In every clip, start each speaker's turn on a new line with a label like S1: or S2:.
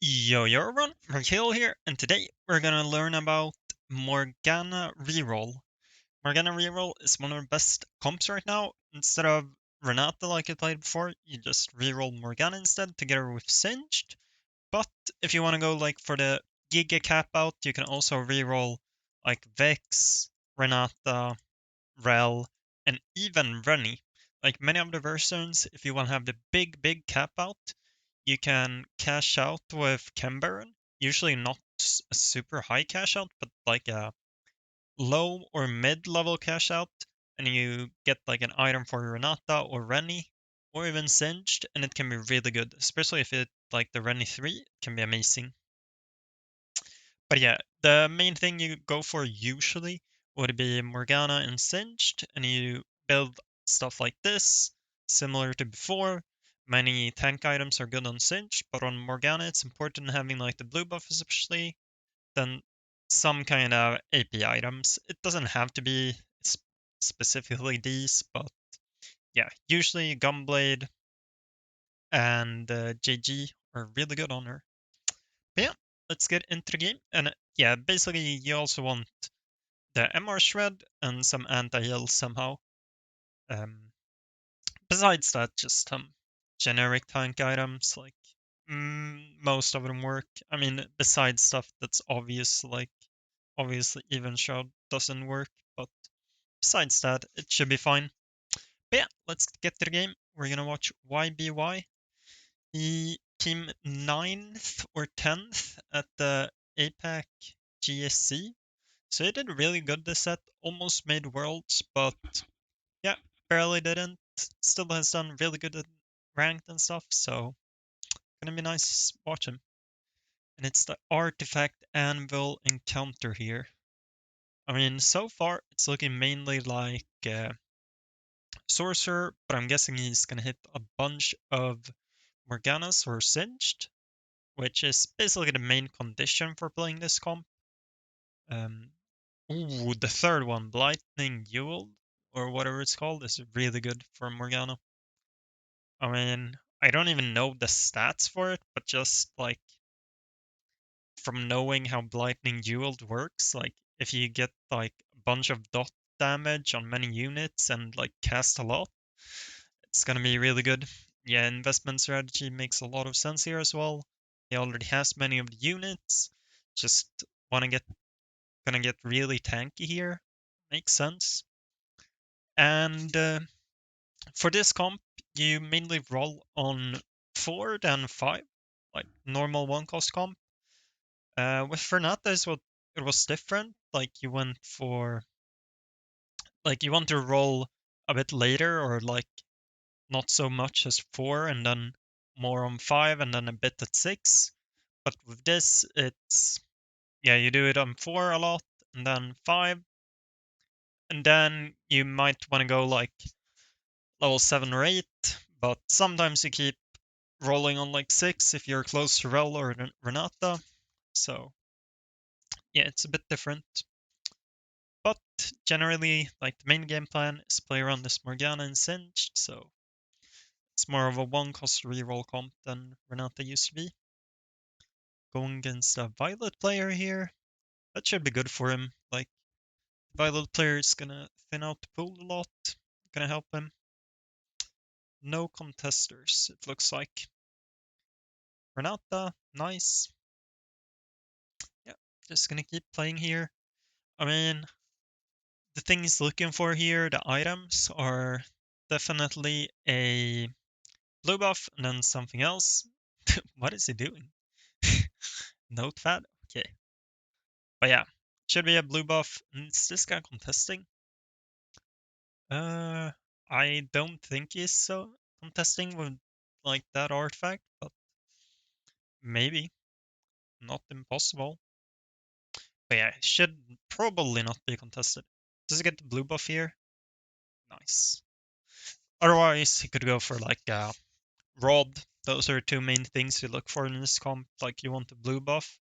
S1: Yo everyone, Markel here, and today we're gonna learn about Morgana Reroll. Morgana Reroll is one of the best comps right now. Instead of Renata like I played before, you just reroll Morgana instead together with Singed. But if you wanna go like for the Giga cap out, you can also reroll like Vex, Renata, Rel, and even Rennie. Like many of the versions, if you want to have the big cap out, you can cash out with Chemaron. Usually not a super high cash out, but like a low or mid level cash out, and you get like an item for Renata or Rennie, or even Singed, and it can be really good, especially if it like the Rennie 3, it can be amazing. But yeah, the main thing you go for usually would be Morgana and Singed, and you build stuff like this, similar to before. Many tank items are good on Singed, but on Morgana it's important having like the blue buff especially, then some kind of AP items. It doesn't have to be specifically these, but yeah, usually Gunblade and JG are really good on her. But yeah, let's get into the game. And yeah, basically you also want the MR shred and some anti-heal somehow. Um, Besides that, just some generic tank items like most of them work. I mean, besides stuff that's obvious, like obviously even shroud doesn't work, but besides that, it should be fine. But yeah, let's get to the game. We're gonna watch YBY. He came 9th or 10th at the APAC GSC. So he did really good this set, almost made worlds, but yeah, barely didn't. Still has done really good at ranked and stuff, so gonna be nice to watch him. And it's the artifact anvil encounter here. I mean, so far it's looking mainly like sorcerer, but I'm guessing he's gonna hit a bunch of Morganas or Singed, which is basically the main condition for playing this comp. Um, Ooh, the third one, Lightning Jewel, or whatever it's called, is really good for Morgana. I mean, I don't even know the stats for it, but just like from knowing how Lightning Jewel works, like if you get like a bunch of dot damage on many units and like cast a lot, it's gonna be really good. Yeah, investment strategy makes a lot of sense here as well. He already has many of the units. Just wanna get gonna get really tanky here. Makes sense. And for this comp, you mainly roll on 4 than 5, like normal one cost comp. With Fernata, what it was different. Like you went for, like you want to roll a bit later, or like not so much as 4, and then more on 5, and then a bit at 6. But with this, it's yeah, you do it on 4 a lot, and then 5, and then you might want to go like level 7 or 8, but sometimes you keep rolling on like 6 if you're close to Rel or Renata. So yeah, it's a bit different. But generally, like the main game plan is play around this Morgana and Singed, so it's more of a one cost reroll comp than Renata used to be. Going against a Violet player here, that should be good for him. Like Violet player is gonna thin out the pool a lot, gonna help him. No contesters, it looks like. Renata, nice. Yeah, just gonna keep playing here. I mean, the thing he's looking for here, the items, are definitely a blue buff and then something else. What is he doing? Notepad? Okay. But yeah, should be a blue buff. Is this guy contesting? Uh, I don't think he's so contesting with like that artifact, but maybe. Not impossible. But yeah, should probably not be contested. Does he get the blue buff here? Nice. Otherwise, he could go for like a rod. Those are two main things you look for in this comp. Like you want the blue buff,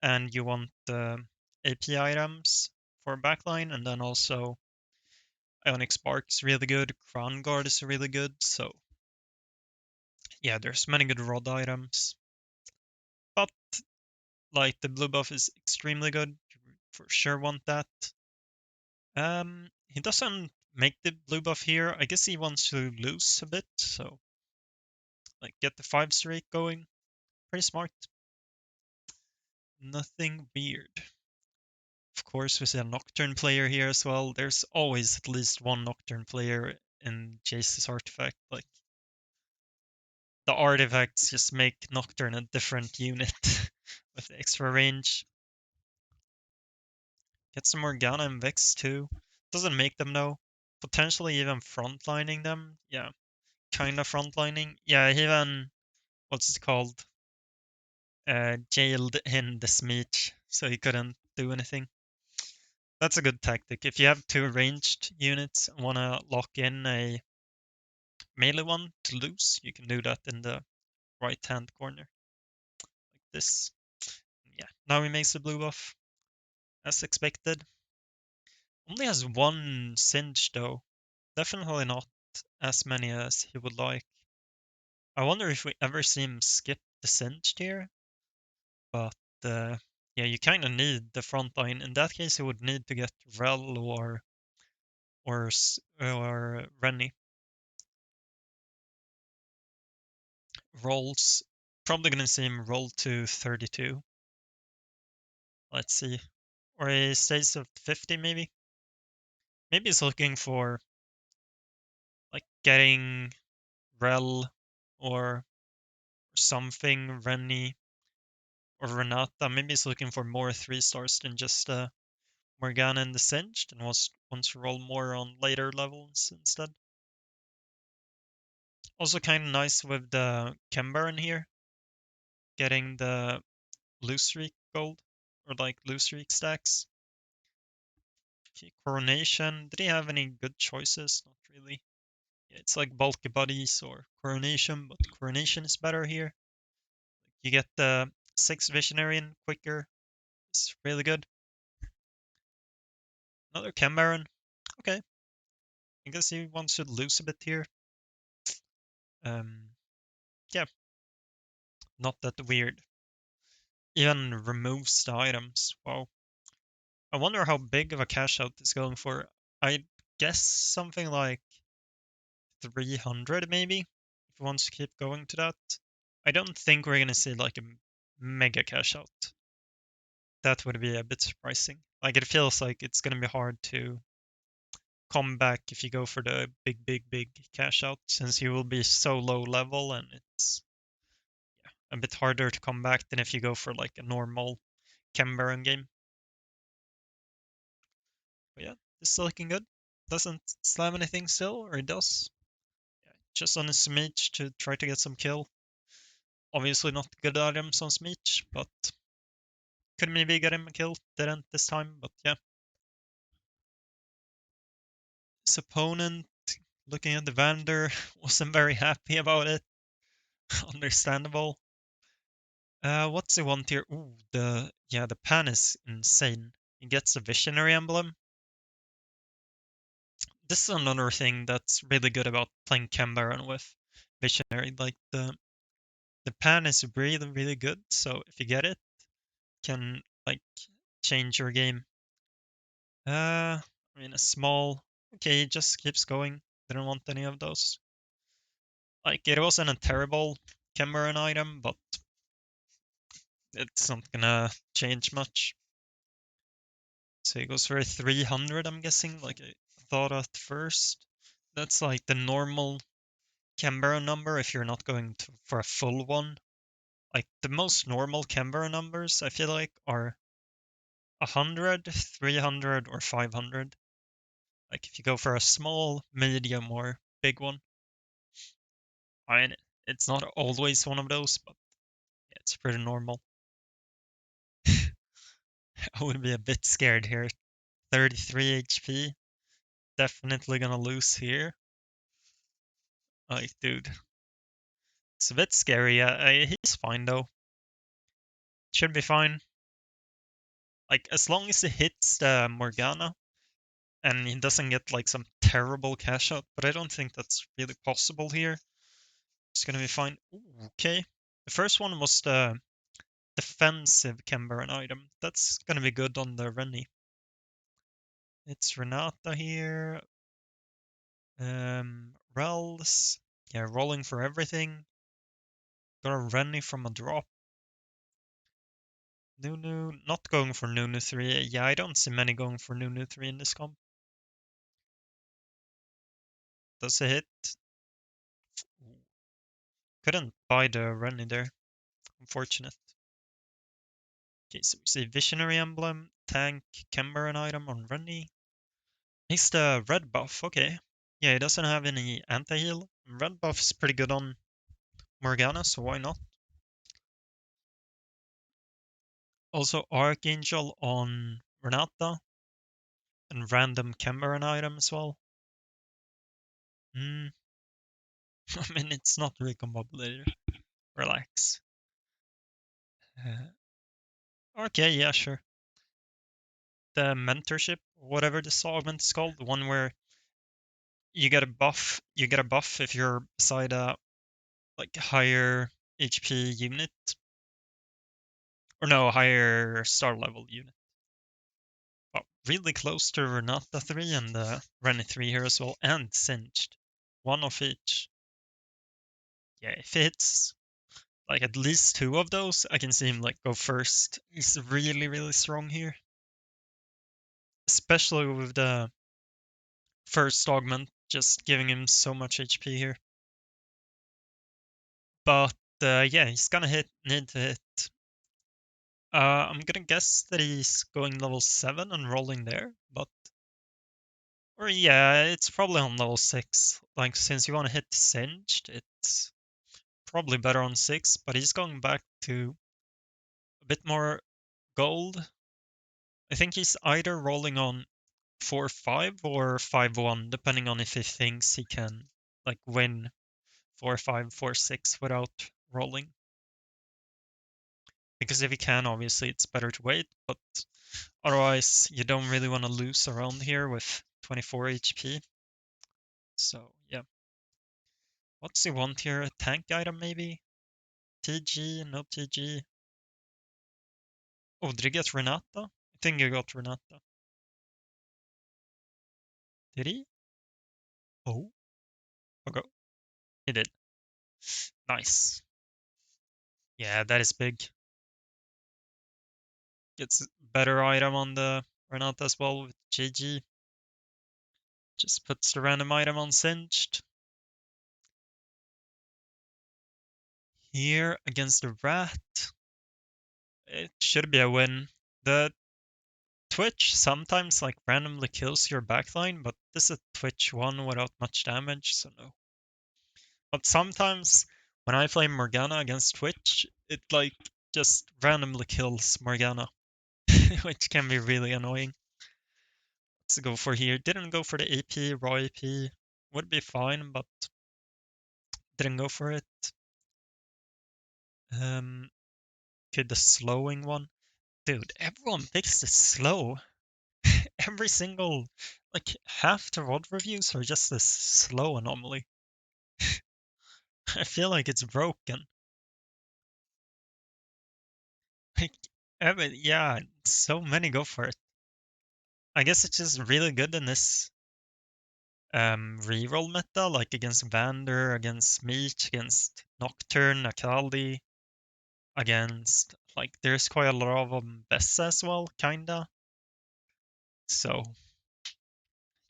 S1: and you want the AP items for backline, and then also Ionic Spark is really good. Crown Guard is really good. So yeah, there's many good rod items. but like the blue buff is extremely good. You for sure want that. He doesn't make the blue buff here. I guess he wants to lose a bit, so like get the 5 streak going. Pretty smart. Nothing weird. Of course, we see a Nocturne player here as well. There's always at least one Nocturne player in Jace's artifact. Like, the artifacts just make Nocturne a different unit with extra range. Get some Morgana and Vex too. Doesn't make them though. Potentially even frontlining them. Yeah, kinda frontlining. Yeah, even, what's it called? Jailed in the Smeech, so he couldn't do anything. That's a good tactic. If you have 2 ranged units and want to lock in a melee one to lose, you can do that in the right hand corner. Like this. Yeah, now he makes the blue buff. As expected. Only has 1 Singe though. Definitely not as many as he would like. I wonder if we ever see him skip the Singe here. But yeah, you kind of need the front line. In that case, he would need to get Rel or Rennie. Rolls. Probably gonna see him roll to 32. Let's see. Or he stays at 50 maybe. Maybe he's looking for like getting Rel or something, Rennie or Renata. Maybe he's looking for more 3 stars than just Morgana and the Singed and wants to roll more on later levels instead. Also kind of nice with the Chemaron here. Getting the blue streak gold or like blue streak stacks. Okay, Coronation. Did he have any good choices? Not really. Yeah, it's like bulky buddies or Coronation, but Coronation is better here. You get the 6 Visionary in quicker. It's really good. Another Chemaron. Okay. I guess he wants to lose a bit here. Yeah. Not that weird. Even removes the items. Wow. I wonder how big of a cash out is going for. I guess something like 300 maybe, if he wants to keep going to that. I don't think we're gonna see like a mega cash out. That would be a bit surprising. Like it feels like it's gonna be hard to come back if you go for the big cash out, since you will be so low level and it's a bit harder to come back than if you go for like a normal Chemaron game. But yeah, this is looking good. Doesn't slam anything still, or it does. Yeah, just on a Smeech to try to get some kill. Obviously not good items on Smeech, but could maybe get him a kill. Didn't this time, but yeah. His opponent, looking at the Vander, wasn't very happy about it. Understandable. What's he want here? Ooh, the pan is insane. He gets a Visionary emblem. This is another thing that's really good about playing Chemaron with Visionary. Like the pan is really good. So if you get it, can like change your game. I mean a small. Okay, he just keeps going. Didn't want any of those. Like it wasn't a terrible Chemaron item, but it's not gonna change much. So he goes for a 300, I'm guessing, like I thought at first. That's like the normal Chemaron number if you're not going for a full one. Like the most normal Canberra numbers, I feel like, are 100, 300, or 500. Like if you go for a small, medium, or big one. I mean, it's not always one of those, but yeah, it's pretty normal. I would be a bit scared here. 33 HP. Definitely gonna lose here. Like, dude. It's a bit scary. He's fine though. Should be fine. Like, as long as he hits the Morgana, and he doesn't get like some terrible cash out, but I don't think that's really possible here. It's gonna be fine. Ooh, okay. The first one was the defensive Chemaron item. That's gonna be good on the Rennie. It's Renata here. Rells. Yeah, rolling for everything. Got a Rennie from a drop. Nunu, not going for Nunu 3. Yeah, I don't see many going for Nunu 3 in this comp. Does a hit. Couldn't buy the Rennie there. Unfortunate. Okay, so we see Visionary Emblem, Tank, Chemaron item on Rennie. He's the red buff, okay. Yeah, he doesn't have any anti-heal. Red buff is pretty good on Morgana, so why not? Also Archangel on Renata. And random Chemaron item as well. I mean, it's not recombobulated. Relax. Okay, yeah, sure. The mentorship, whatever the augment is called, the one where you get a buff. You get a buff if you're beside a like higher HP unit, or no, higher star level unit. Oh, really close to Renata 3 and Rennie 3 here as well, and Singed. One of each. Yeah, if it hits like at least two of those, I can see him like go first. He's really, really strong here. Especially with the first augment just giving him so much HP here. But yeah, he's gonna need to hit. I'm gonna guess that he's going level 7 and rolling there, but or yeah, it's probably on level 6. Like since you want to hit Singed, it's probably better on 6, but he's going back to a bit more gold. I think he's either rolling on 4-5 or 5-1, depending on if he thinks he can like win 4-5, 4-6 without rolling. Because if he can, obviously it's better to wait, but otherwise you don't really want to lose around here with 24 HP. So yeah. What's he want here? A tank item maybe? TG, no TG. Oh, did he get Renata? I think he got Renata. Did he? Oh, okay. He did. Nice. Yeah, that is big. Gets better item on the Renata as well with GG. Just puts the random item on Singed. Here against the Rat. It should be a win. The Twitch sometimes like randomly kills your backline, but this is a Twitch one without much damage, so no. But sometimes when I play Morgana against Twitch, it like just randomly kills Morgana, which can be really annoying. Let's go for here. Didn't go for the AP, raw AP. Would be fine, but didn't go for it. Okay, the slowing one. Dude, everyone picks the slow. Every single, like, half the VOD reviews are just this slow anomaly. I feel like it's broken. Like, yeah, so many go for it. I guess it's just really good in this reroll meta, like against Vander, against Meech, against Nocturne, Akali, against, like, there's quite a lot of them Bessa as well, kinda. So,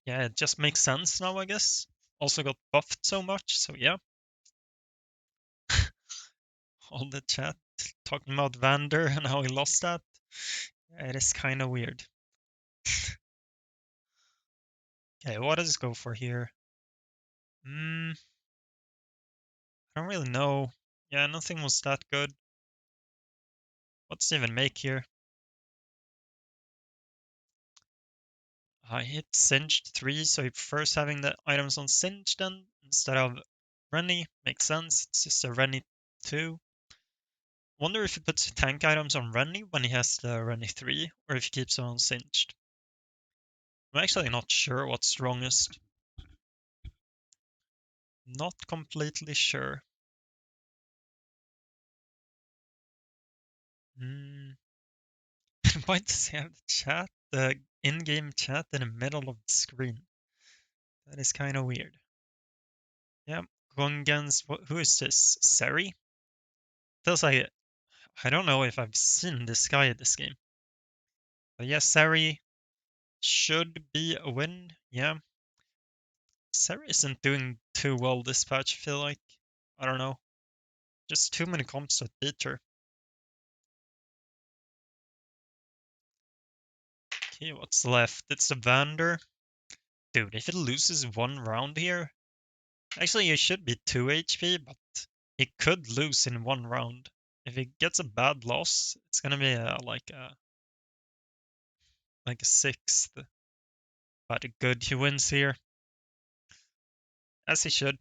S1: yeah, it just makes sense now, I guess. Also got buffed so much, so yeah. All the chat talking about Vander and how he lost that. Yeah, it is kind of weird. Okay, what does it go for here? I don't really know. Yeah, nothing was that good. What's it even make here? I hit Singed 3, so he prefers having the items on Singed then instead of Rennie. Makes sense. It's just a Rennie 2. Wonder if he puts tank items on Rennie when he has the Rennie 3, or if he keeps them on Singed. I'm actually not sure what's strongest. Not completely sure. Why does he have the in-game chat in the middle of the screen? That is kind of weird. Yeah, going against who is this? Seri? Feels like it. I don't know if I've seen this guy at this game. But yeah, Seri should be a win. Yeah, Seri isn't doing too well this patch. I feel like I don't know. Just too many comps that beat her. Okay, what's left? It's the Vander. Dude, if it loses one round here, actually it should be 2 HP, but it could lose in one round. If it gets a bad loss, it's gonna be like a sixth. But good, he wins here, as he should.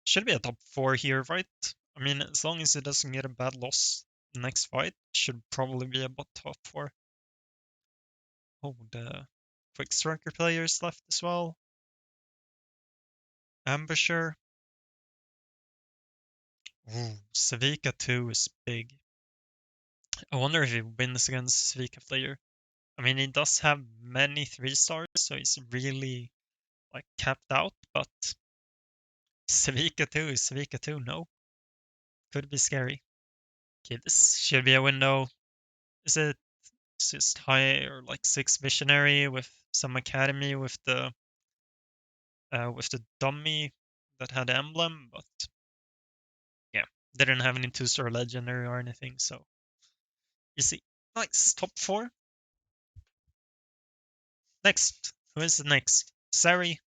S1: Should be a top 4 here, right? I mean, as long as he doesn't get a bad loss next fight, should probably be about top 4. Oh, the quick striker players left as well. Ambusher. Ooh, Savika 2 is big. I wonder if he wins against Savika player. I mean, he does have many 3 stars, so he's really like capped out, but Savika 2 is Savika 2, no. Could be scary. Okay, this should be a window. Is it just high or like 6 visionary with some academy with the dummy that had emblem, but yeah, they didn't have any 2-star legendary or anything, so you see. Nice, top 4. Next, who is the next? Sari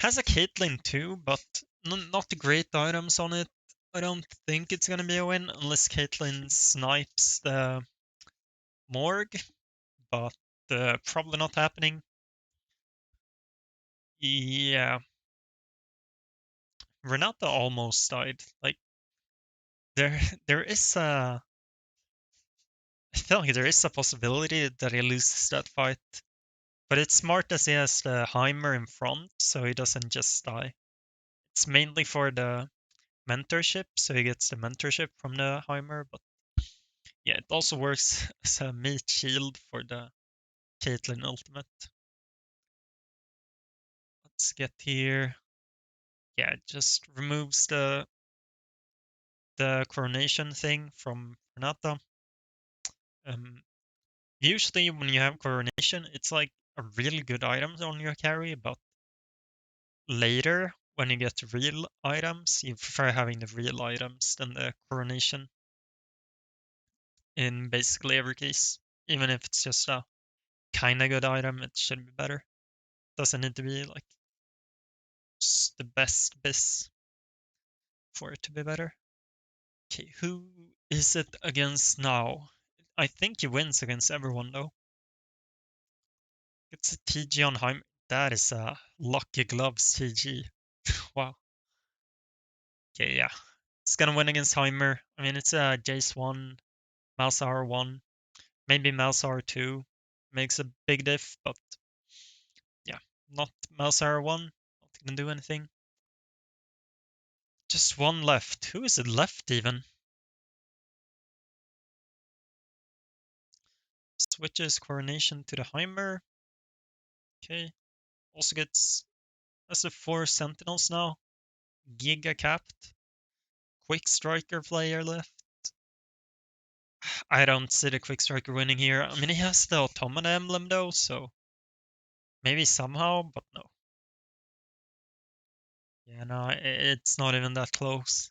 S1: has a Caitlyn too, but not great items on it. I don't think it's gonna be a win unless Caitlyn snipes the Morg, but probably not happening. Yeah, Renata almost died. Like there, there is a. I feel like there is a possibility that he loses that fight, but it's smart as he has the Heimer in front, so he doesn't just die. It's mainly for the mentorship, so he gets the mentorship from the Heimer, but yeah, it also works as a meat shield for the Caitlyn ultimate. Let's get here. Yeah, it just removes the coronation thing from Renata. Um, Usually when you have coronation, it's like a really good item on your carry, but later when you get real items, you prefer having the real items than the coronation in basically every case. Even if it's just a kinda good item, it should be better. Doesn't need to be like just the best bis for it to be better. Okay, who is it against now? I think he wins against everyone though. It's a TG on Heim. That is a lucky gloves TG. Wow. Okay, yeah. It's gonna win against Heimer. I mean, it's a Jace 1, Malzahar 1, maybe Malzahar 2. Makes a big diff, but yeah, not Malzahar 1. Not gonna do anything. Just one left. Who is it left even? Switches coronation to the Heimer. Okay. Also gets as a 4 sentinels now. Giga capped. Quick striker player left. I don't see the quick striker winning here. I mean, he has the automata emblem though, so maybe somehow, but no. Yeah, no, it's not even that close.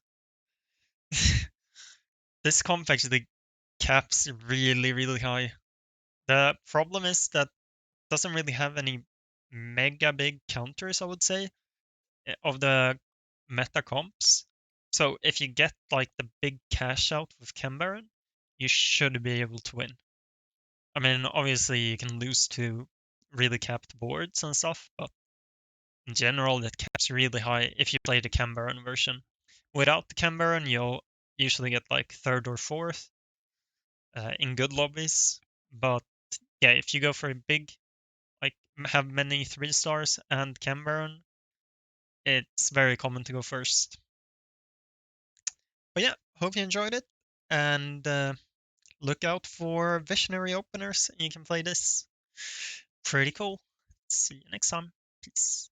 S1: This comp actually caps really, really high. The problem is that it doesn't really have any mega big counters, I would say, of the meta comps. So if you get like the big cash out with Chemaron, you should be able to win. I mean, obviously you can lose to really capped boards and stuff, but in general that caps really high if you play the Chemaron version. Without the Chemaron, you'll usually get like third or fourth in good lobbies. But yeah, if you go for a big, like have many 3 stars and Chemaron, it's very common to go first. But yeah, hope you enjoyed it. and look out for visionary openers. You can play this. Pretty cool. See you next time. Peace.